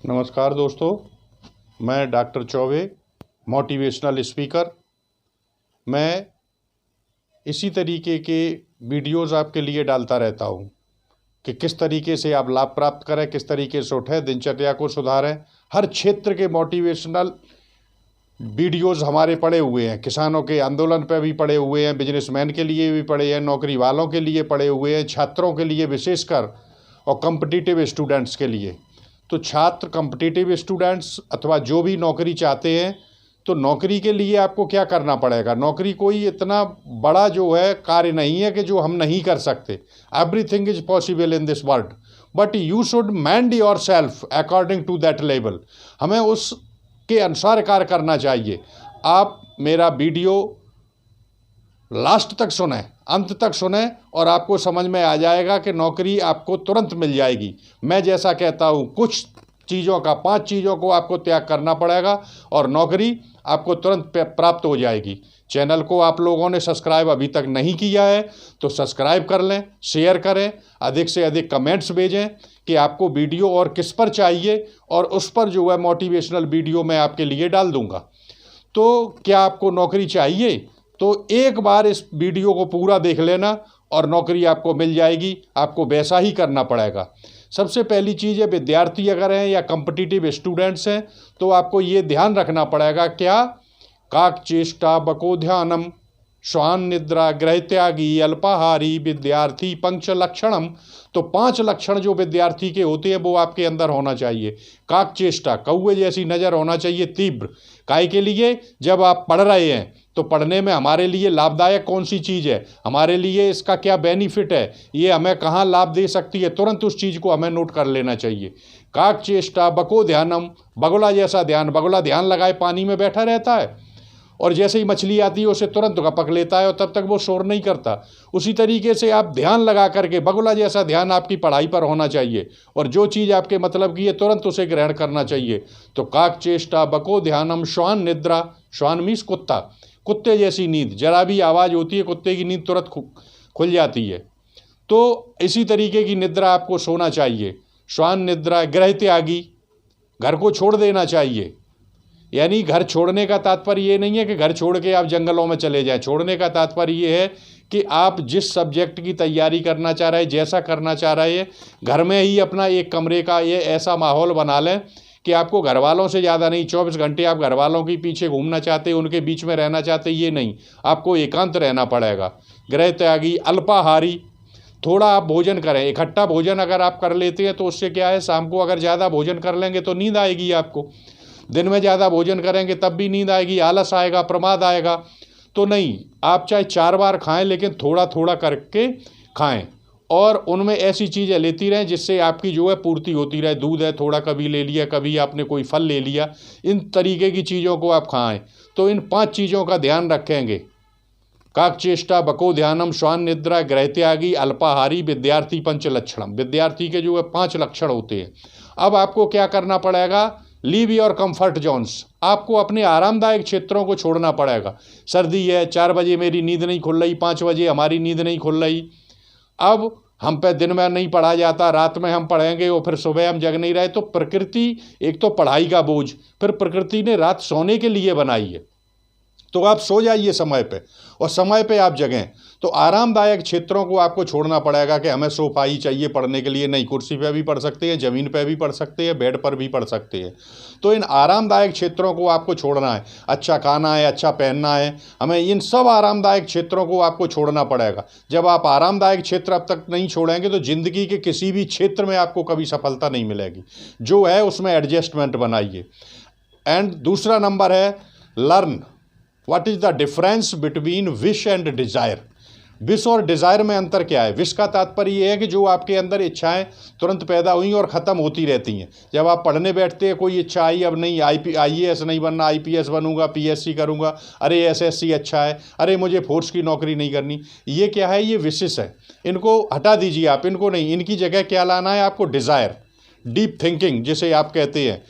नमस्कार दोस्तों, मैं डॉक्टर चौबे, मोटिवेशनल स्पीकर। मैं इसी तरीके के वीडियोज़ आपके लिए डालता रहता हूँ कि किस तरीके से आप लाभ प्राप्त करें, किस तरीके से उठें, दिनचर्या को सुधारें। हर क्षेत्र के मोटिवेशनल वीडियोज़ हमारे पड़े हुए हैं। किसानों के आंदोलन पर भी पड़े हुए हैं, बिजनेसमैन के लिए भी पड़े हैं, नौकरी वालों के लिए पड़े हुए हैं, छात्रों के लिए विशेषकर और कॉम्पिटिटिव स्टूडेंट्स के लिए। तो छात्र, कॉम्पिटिटिव स्टूडेंट्स अथवा जो भी नौकरी चाहते हैं, तो नौकरी के लिए आपको क्या करना पड़ेगा। नौकरी कोई इतना बड़ा जो है कार्य नहीं है कि जो हम नहीं कर सकते। Everything is possible in this world, but you should mind your self according to that level. हमें उसके अनुसार कार्य करना चाहिए। आप मेरा वीडियो लास्ट तक सुने, अंत तक सुने और आपको समझ में आ जाएगा कि नौकरी आपको तुरंत मिल जाएगी। मैं जैसा कहता हूँ, कुछ चीज़ों का, 5 चीज़ों को आपको त्याग करना पड़ेगा और नौकरी आपको तुरंत प्राप्त हो जाएगी। चैनल को आप लोगों ने सब्सक्राइब अभी तक नहीं किया है तो सब्सक्राइब कर लें, शेयर करें, अधिक से अधिक कमेंट्स भेजें कि आपको वीडियो और किस पर चाहिए, और उस पर जो है मोटिवेशनल वीडियो मैं आपके लिए डाल दूँगा। तो क्या आपको नौकरी चाहिए? तो एक बार इस वीडियो को पूरा देख लेना और नौकरी आपको मिल जाएगी। आपको वैसा ही करना पड़ेगा। सबसे पहली चीज़ है, विद्यार्थी अगर हैं या कॉम्पिटिटिव स्टूडेंट्स हैं तो आपको ये ध्यान रखना पड़ेगा, क्या काकचेष्टा बको ध्यानम श्वान निद्रा गृह त्यागी अल्पाहारी विद्यार्थी पंच लक्षणम। तो 5 लक्षण जो विद्यार्थी के होते हैं वो आपके अंदर होना चाहिए। काकचेष्टा, कौवे जैसी नज़र होना चाहिए, तीव्र। काय के लिए? जब आप पढ़ रहे हैं तो पढ़ने में हमारे लिए लाभदायक कौन सी चीज़ है, हमारे लिए इसका क्या बेनिफिट है, ये हमें कहाँ लाभ दे सकती है, तुरंत उस चीज़ को हमें नोट कर लेना चाहिए। काकचेष्टा बको ध्यानम, बगुला जैसा ध्यान। बगुला ध्यान लगाए पानी में बैठा रहता है और जैसे ही मछली आती है उसे तुरंत पकड़ लेता है और तब तक वो शोर नहीं करता। उसी तरीके से आप ध्यान लगा करके, बगुला जैसा ध्यान आपकी पढ़ाई पर होना चाहिए और जो चीज़ आपके मतलब की है तुरंत उसे ग्रहण करना चाहिए। तो काकचेष्टा बको ध्यानम श्वान निद्रा, श्वान मीन्स कुत्ता, कुत्ते जैसी नींद। जरा भी आवाज़ होती है कुत्ते की नींद तुरंत खुल जाती है। तो इसी तरीके की निद्रा आपको सोना चाहिए। श्वान निद्रा गृह त्यागी, घर को छोड़ देना चाहिए। यानी घर छोड़ने का तात्पर्य ये नहीं है कि घर छोड़ के आप जंगलों में चले जाएं। छोड़ने का तात्पर्य ये है कि आप जिस सब्जेक्ट की तैयारी करना चाह रहे हैं, जैसा करना चाह रहे हैं, घर में ही अपना एक कमरे का ये ऐसा माहौल बना लें कि आपको घर वालों से ज़्यादा नहीं, 24 घंटे आप घर वालों के पीछे घूमना चाहते, उनके बीच में रहना चाहते, ये नहीं। आपको एकांत रहना पड़ेगा। गृह त्यागी अल्पाहारी, थोड़ा आप भोजन करें। इकट्ठा भोजन अगर आप कर लेते हैं तो उससे क्या है, शाम को अगर ज़्यादा भोजन कर लेंगे तो नींद आएगी आपको। दिन में ज़्यादा भोजन करेंगे तब भी नींद आएगी, आलस आएगा, प्रमाद आएगा। तो नहीं, आप चाहे 4 बार खाएं लेकिन थोड़ा थोड़ा करके खाएं और उनमें ऐसी चीज़ें लेती रहें जिससे आपकी जो है पूर्ति होती रहे। दूध है, थोड़ा कभी ले लिया, कभी आपने कोई फल ले लिया, इन तरीके की चीज़ों को आप खाएं। तो इन 5 चीज़ों का ध्यान रखेंगे। काकचेष्टा बको ध्यानम श्वान निद्रा गृह त्यागी अल्पाहारी विद्यार्थी पंच लक्षणम। विद्यार्थी के जो है 5 लक्षण होते हैं। अब आपको क्या करना पड़ेगा, लीव योर कंफर्ट जोन्स। आपको अपने आरामदायक क्षेत्रों को छोड़ना पड़ेगा। सर्दी है, 4 बजे मेरी नींद नहीं खुल रही, 5 बजे हमारी नींद नहीं खुल रही। अब हम पे दिन में नहीं पढ़ा जाता, रात में हम पढ़ेंगे और फिर सुबह हम जग नहीं रहे। तो प्रकृति, एक तो पढ़ाई का बोझ, फिर प्रकृति ने रात सोने के लिए बनाई है। तो आप सो जाइए समय पे और समय पे आप जगें। तो आरामदायक क्षेत्रों को आपको छोड़ना पड़ेगा कि हमें सोफा ही चाहिए पढ़ने के लिए। नहीं, कुर्सी पे भी पढ़ सकते हैं, ज़मीन पे भी पढ़ सकते हैं, बेड पर भी पढ़ सकते हैं। तो इन आरामदायक क्षेत्रों को आपको छोड़ना है। अच्छा खाना है, अच्छा पहनना है, हमें इन सब आरामदायक क्षेत्रों को आपको छोड़ना पड़ेगा। जब आप आरामदायक क्षेत्र अब तक नहीं छोड़ेंगे तो ज़िंदगी के किसी भी क्षेत्र में आपको कभी सफलता नहीं मिलेगी। जो है उसमें एडजस्टमेंट बनाइए। एंड दूसरा नंबर है, learn what is the difference between wish and desire. Wish और डिज़ायर में अंतर क्या है? विश का तात्पर्य ये है कि जो आपके अंदर इच्छाएं तुरंत पैदा हुई और ख़त्म होती रहती हैं। जब आप पढ़ने बैठते हैं, कोई इच्छा आई, अब नहीं IAS नहीं बनना, IPS बनूंगा, PSC करूंगा, अरे SSC अच्छा है, अरे मुझे फोर्स की नौकरी नहीं करनी। ये क्या है? ये विशेष है। इनको हटा दीजिए आप, इनको नहीं। इनकी जगह क्या लाना है आपको? डिज़ायर, डीप थिंकिंग जिसे आप कहते हैं,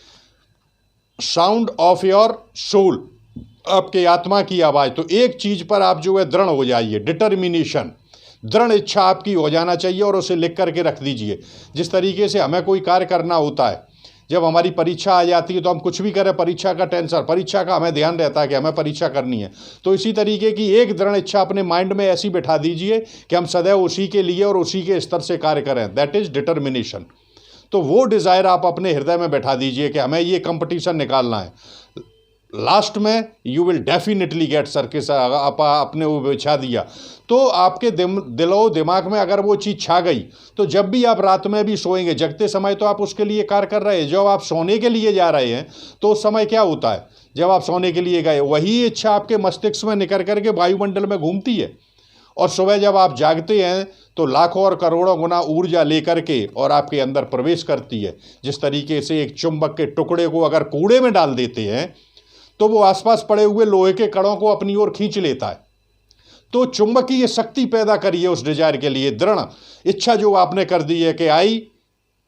साउंड ऑफ योर सोल, आपके आत्मा की आवाज़। तो एक चीज़ पर आप जो है दृढ़ हो जाइए। डिटर्मिनेशन, दृढ़ इच्छा आपकी हो जाना चाहिए और उसे लिख करके रख दीजिए। जिस तरीके से हमें कोई कार्य करना होता है, जब हमारी परीक्षा आ जाती है तो हम कुछ भी करें, परीक्षा का टेंशन, परीक्षा का हमें ध्यान रहता है कि हमें परीक्षा करनी है। तो इसी तरीके की एक दृढ़ इच्छा अपने माइंड में ऐसी बिठा दीजिए कि हम सदैव उसी के लिए और उसी के स्तर से कार्य करें, दैट इज़ डिटर्मिनेशन। तो वो डिज़ायर आप अपने हृदय में बैठा दीजिए कि हमें ये कंपटीशन निकालना है। लास्ट में you will definitely get success. आप अपने वो बिछा दिया तो आपके दिलो दिमाग में अगर वो चीज़ छा गई तो जब भी आप रात में भी सोएंगे, जगते समय तो आप उसके लिए कार्य कर रहे हैं। जब आप सोने के लिए जा रहे हैं तो उस समय क्या होता है, जब आप सोने के लिए गए वही इच्छा आपके मस्तिष्क में निकल करके वायुमंडल में घूमती है, और सुबह जब आप जागते हैं तो लाखों और करोड़ों गुना ऊर्जा लेकर के और आपके अंदर प्रवेश करती है। जिस तरीके से एक चुंबक के टुकड़े को अगर कूड़े में डाल देते हैं तो वो आसपास पड़े हुए लोहे के कणों को अपनी ओर खींच लेता है। तो चुंबकीय शक्ति पैदा करिए उस डिजायर के लिए, दृढ़ इच्छा जो आपने कर दी है कि I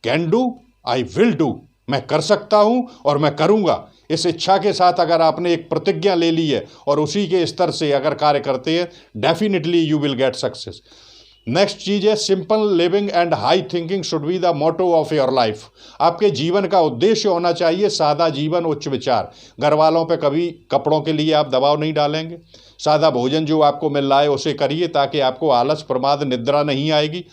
can do, I will do, मैं कर सकता हूं और मैं करूंगा। इस इच्छा के साथ अगर आपने एक प्रतिज्ञा ले ली है और उसी के स्तर से अगर कार्य करते हैं, definitely you will get success. Next चीज़ है simple living and high thinking should be the motto of your life. आपके जीवन का उद्देश्य होना चाहिए सादा जीवन, उच्च विचार। घर वालों पे कभी कपड़ों के लिए आप दबाव नहीं डालेंगे। सादा भोजन जो आपको मिल रहा है उसे करिए ताकि आपको आलस, प्रमाद, निद्रा नहीं आएगी,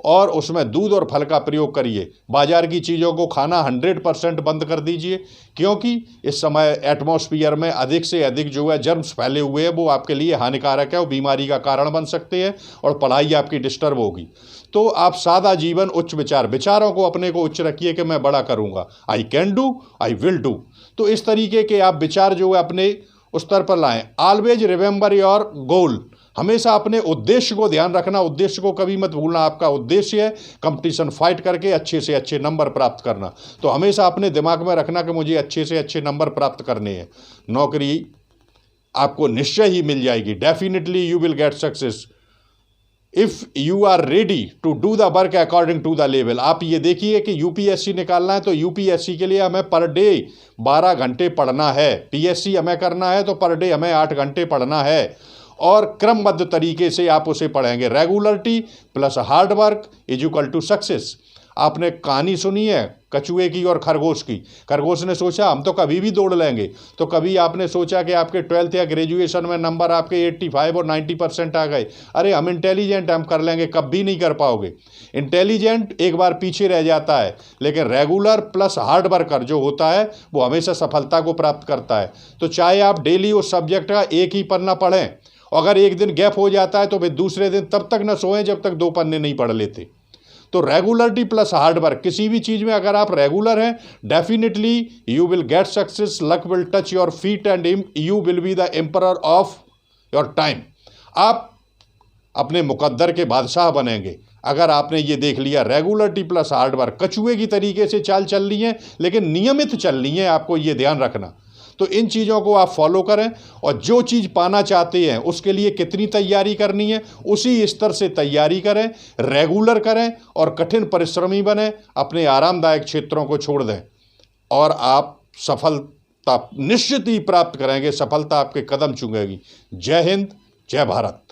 और उसमें दूध और फल का प्रयोग करिए। बाजार की चीज़ों को खाना 100% बंद कर दीजिए, क्योंकि इस समय एटमॉस्फेयर में अधिक से अधिक जो है जर्म्स फैले हुए हैं, वो आपके लिए हानिकारक है और बीमारी का कारण बन सकते हैं और पढ़ाई आपकी डिस्टर्ब होगी। तो आप सादा जीवन, उच्च विचार, विचारों को अपने को उच्च रखिए कि मैं बड़ा करूँगा, I can do, I will do. तो इस तरीके के आप विचार जो है अपने उस स्तर पर लाएं। ऑलवेज रिमेंबर योर गोल, हमेशा अपने उद्देश्य को ध्यान रखना, उद्देश्य को कभी मत भूलना। आपका उद्देश्य है कंपटीशन फाइट करके अच्छे से अच्छे नंबर प्राप्त करना, तो हमेशा अपने दिमाग में रखना कि मुझे अच्छे से अच्छे नंबर प्राप्त करने हैं। नौकरी आपको निश्चय ही मिल जाएगी, definitely you will get success if you are ready to do the work according to the level. आप ये देखिए कि यूपीएससी निकालना है तो यूपीएससी के लिए हमें पर डे 12 घंटे पढ़ना है। पीएससी हमें करना है तो पर डे हमें 8 घंटे पढ़ना है, और क्रमबद्ध तरीके से आप उसे पढ़ेंगे। Regularity plus hard work is equal to success. आपने कहानी सुनी है कछुए की और खरगोश की। खरगोश ने सोचा हम तो कभी भी दौड़ लेंगे, तो कभी आपने सोचा कि आपके 12th या ग्रेजुएशन में नंबर आपके 85 और 90% आ गए, अरे हम इंटेलिजेंट, हम कर लेंगे, कभी नहीं कर पाओगे। इंटेलिजेंट एक बार पीछे रह जाता है, लेकिन रेगुलर प्लस हार्ड वर्कर जो होता है वो हमेशा सफलता को प्राप्त करता है। तो चाहे आप डेली उस सब्जेक्ट का एक ही पन्ना पढ़ें, अगर एक दिन गैप हो जाता है तो फिर दूसरे दिन तब तक न सोएं जब तक 2 पन्ने नहीं पढ़ लेते। तो रेगुलरिटी प्लस हार्ड वर्क, किसी भी चीज़ में अगर आप रेगुलर हैं, definitely you will get success, luck will touch your feet and you will be the emperor of your time. आप अपने मुकद्दर के बादशाह बनेंगे अगर आपने ये देख लिया। रेगुलरिटी प्लस हार्ड वर्क, कछुए की तरीके से चाल चलनी है लेकिन नियमित चलनी है, आपको ये ध्यान रखना। तो इन चीज़ों को आप फॉलो करें, और जो चीज़ पाना चाहते हैं उसके लिए कितनी तैयारी करनी है उसी स्तर से तैयारी करें, रेगुलर करें और कठिन परिश्रमी बने। अपने आरामदायक क्षेत्रों को छोड़ दें और आप सफलता निश्चित ही प्राप्त करेंगे। सफलता आपके कदम चूमेगी। जय हिंद, जय भारत।